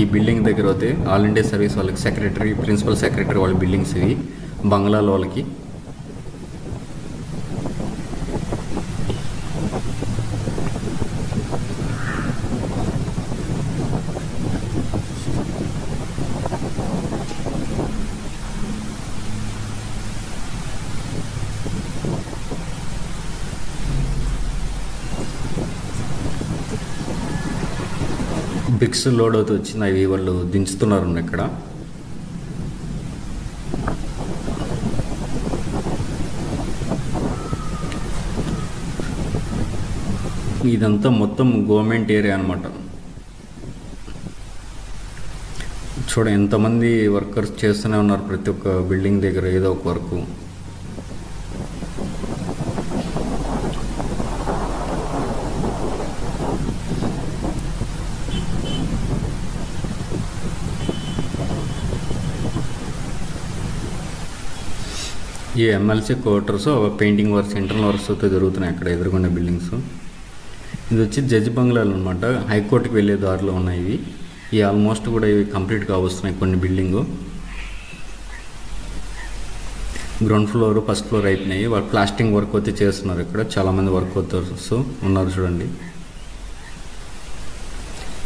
ఈ బిల్డింగ్ దగ్గర అయితే ఆల్ ఇండియా సర్వీస్ వాళ్ళకి సెక్రటరీ, ప్రిన్సిపల్ సెక్రటరీ వాళ్ళ బిల్డింగ్స్ ఇవి బంగ్లాలో వాళ్ళకి. బ్రిక్స్ లోడ్ అవుతూ వచ్చింది, అవి వాళ్ళు దించుతున్నారు ఇక్కడ. ఇదంతా మొత్తం గవర్నమెంట్ ఏరియా అనమాట. చూడ ఎంతమంది వర్కర్స్ చేస్తూనే ఉన్నారు ప్రతి ఒక్క బిల్డింగ్ దగ్గర ఏదో ఒక వర్క్. ఈ MLC quarters painting works, internal works అయితే జరుగుతున్నాయి అక్కడ ఎదురుకున్న బిల్డింగ్స్. ఇది వచ్చి జడ్జి బంగ్లాలు అనమాట, హైకోర్టుకి వెళ్ళే దారిలో ఉన్నాయి ఇవి. ఈ ఆల్మోస్ట్ కూడా ఇవి కంప్లీట్ కావస్తున్నాయి కొన్ని building. Ground floor, first floor అయిపోయినాయి. వాళ్ళు ప్లాస్టింగ్ వర్క్ అయితే చేస్తున్నారు ఇక్కడ. చాలామంది వర్కర్స్ ఉన్నారు చూడండి.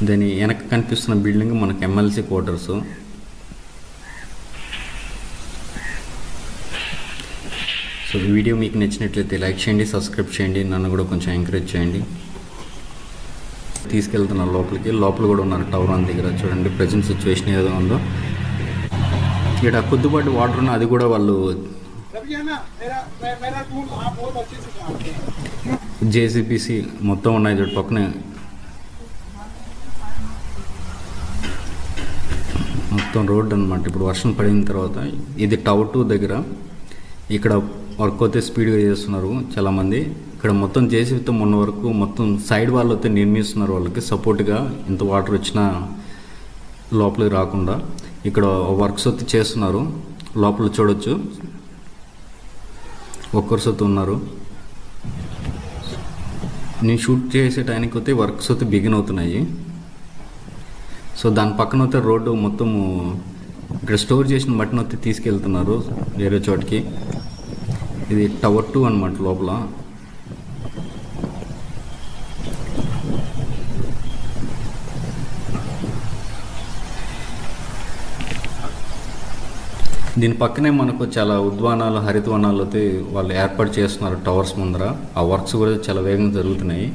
దాని వెనక కనిపిస్తున్న బిల్డింగ్ మనకు ఎమ్మెల్సీ క్వార్టర్స్. సో ఈ వీడియో మీకు నచ్చినట్లయితే లైక్ చేయండి, సబ్స్క్రైబ్ చేయండి, నన్ను కూడా కొంచెం ఎంకరేజ్ చేయండి. తీసుకెళ్తున్నారు లోపలికి. లోపల కూడా ఉన్నారు టవర్ వన్ దగ్గర. చూడండి ప్రజెంట్ సిచ్యువేషన్ ఏదో ఉందో. ఇక్కడ కొద్దిపాటి వాటర్ ఉన్న అది కూడా వాళ్ళు జేసీబీసీ మొత్తం ఉన్నాయి చూడు పక్కనే. మొత్తం రోడ్డు అనమాట. ఇప్పుడు వర్షం పడిన తర్వాత ఇది టవర్ 2 దగ్గర. ఇక్కడ వర్క్ అయితే స్పీడ్గా చేస్తున్నారు చాలామంది. ఇక్కడ మొత్తం జేసీబీతో మొన్న వరకు మొత్తం సైడ్ వాళ్ళు అయితే నిర్మిస్తున్నారు వాళ్ళకి సపోర్ట్గా, ఇంత వాటర్ వచ్చినా లోపలికి రాకుండా. ఇక్కడ వర్క్స్ అయితే చేస్తున్నారు. లోపల చూడొచ్చు వర్కర్స్ అయితే ఉన్నారు. నేను షూట్ చేసే టైంకి అయితే వర్క్స్ అయితే బిగిన్ అవుతున్నాయి. సో దాని పక్కన అయితే రోడ్డు మొత్తము ఇక్కడ స్టోర్ చేసిన మట్టిని అయితే తీసుకెళ్తున్నారు వేరే చోటికి. ఇది టవర్ 2 అనమాట లోపల. దీని పక్కనే మనకు చాలా ఉద్వానాలు, హరితవనాలు అయితే వాళ్ళు ఏర్పాటు చేస్తున్నారు టవర్స్ ముందర. ఆ వర్క్స్ కూడా చాలా వేగంగా జరుగుతున్నాయి.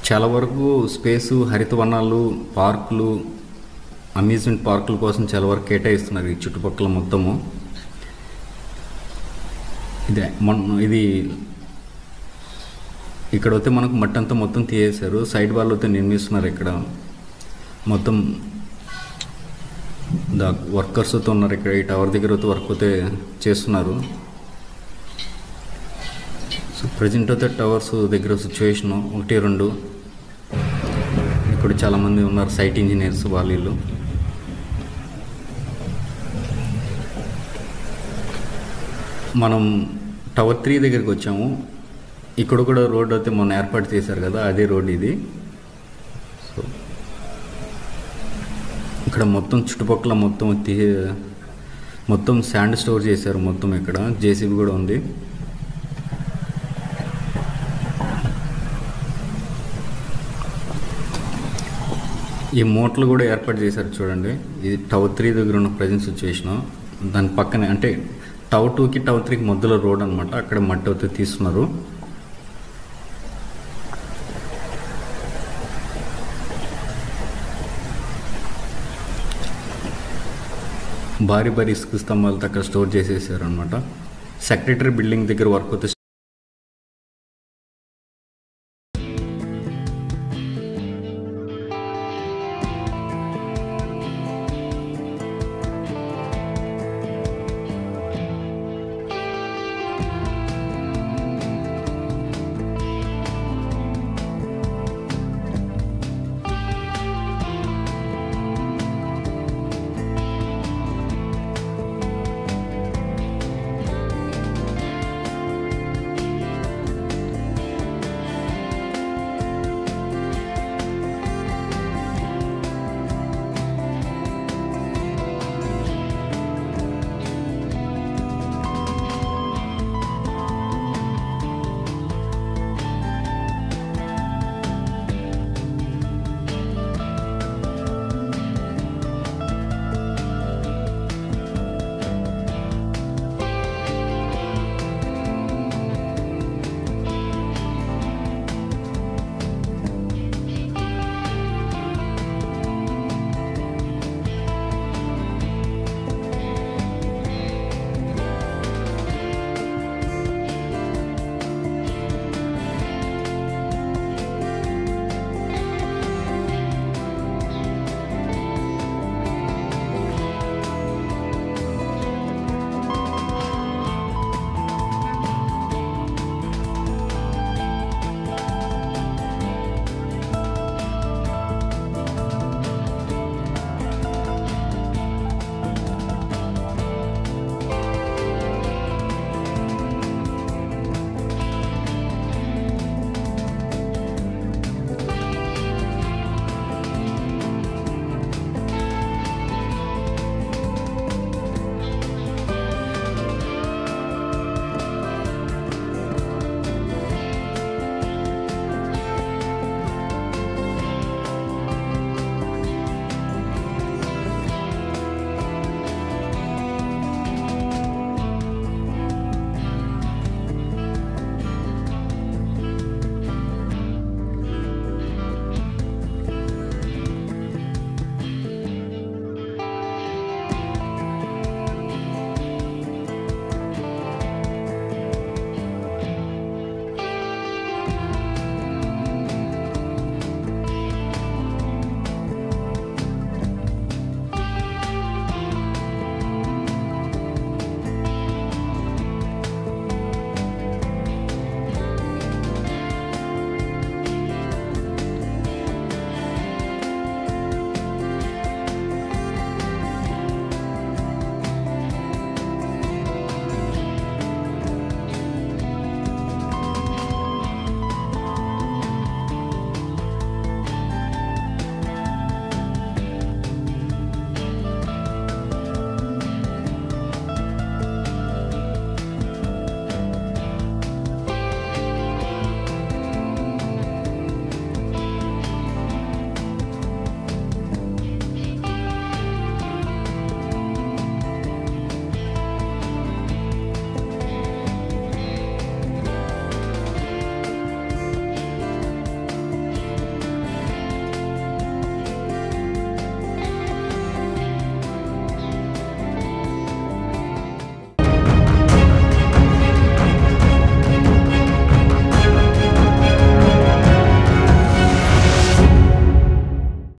చాలా వరకు స్పేసు, హరితవనాలు, పార్కులు, అమ్యూజ్మెంట్ పార్కుల కోసం చాలా వరకు కేటాయిస్తున్నారు ఈ చుట్టుపక్కల మొత్తము. ఇది ఇక్కడ అయితే మనకు మట్టి అంతా మొత్తం తీసేశారు. సైడ్ వాళ్ళు అయితే నిర్మిస్తున్నారు ఇక్కడ. మొత్తం వర్కర్స్ అయితే ఉన్నారు ఇక్కడ. ఈ టవర్ దగ్గర అయితే వర్క్ అయితే చేస్తున్నారు. సో ప్రజెంట్ అయితే టవర్స్ దగ్గర సిచ్యువేషను 1, 2 ఇక్కడ చాలామంది ఉన్నారు సైట్ ఇంజనీర్స్ వాళ్ళు. మనం టవర్ 3 దగ్గరికి వచ్చాము. ఇక్కడ కూడా రోడ్ అయితే మొన్న ఏర్పాటు చేశారు కదా, అదే రోడ్ ఇది. సో ఇక్కడ మొత్తం చుట్టుపక్కల మొత్తం శాండ్ స్టోర్ చేశారు మొత్తం. ఇక్కడ జేసీబీ కూడా ఉంది. ఈ మోటార్లు కూడా ఏర్పాటు చేశారు చూడండి. ఇది టవర్ 3 దగ్గర ఉన్న ప్రజెంట్ సిచ్యువేషను. దాని పక్కనే అంటే టవర్ 2కి టవర్ 3కి మధ్యలో రోడ్ అనమాట. అక్కడ మట్టి అయితే తీస్తున్నారు. భారీ ఇసుక స్తంభాలతో అక్కడ స్టోర్ చేసేసారు అనమాట. సెక్రటరీ బిల్డింగ్ దగ్గర వర్క్ అయితే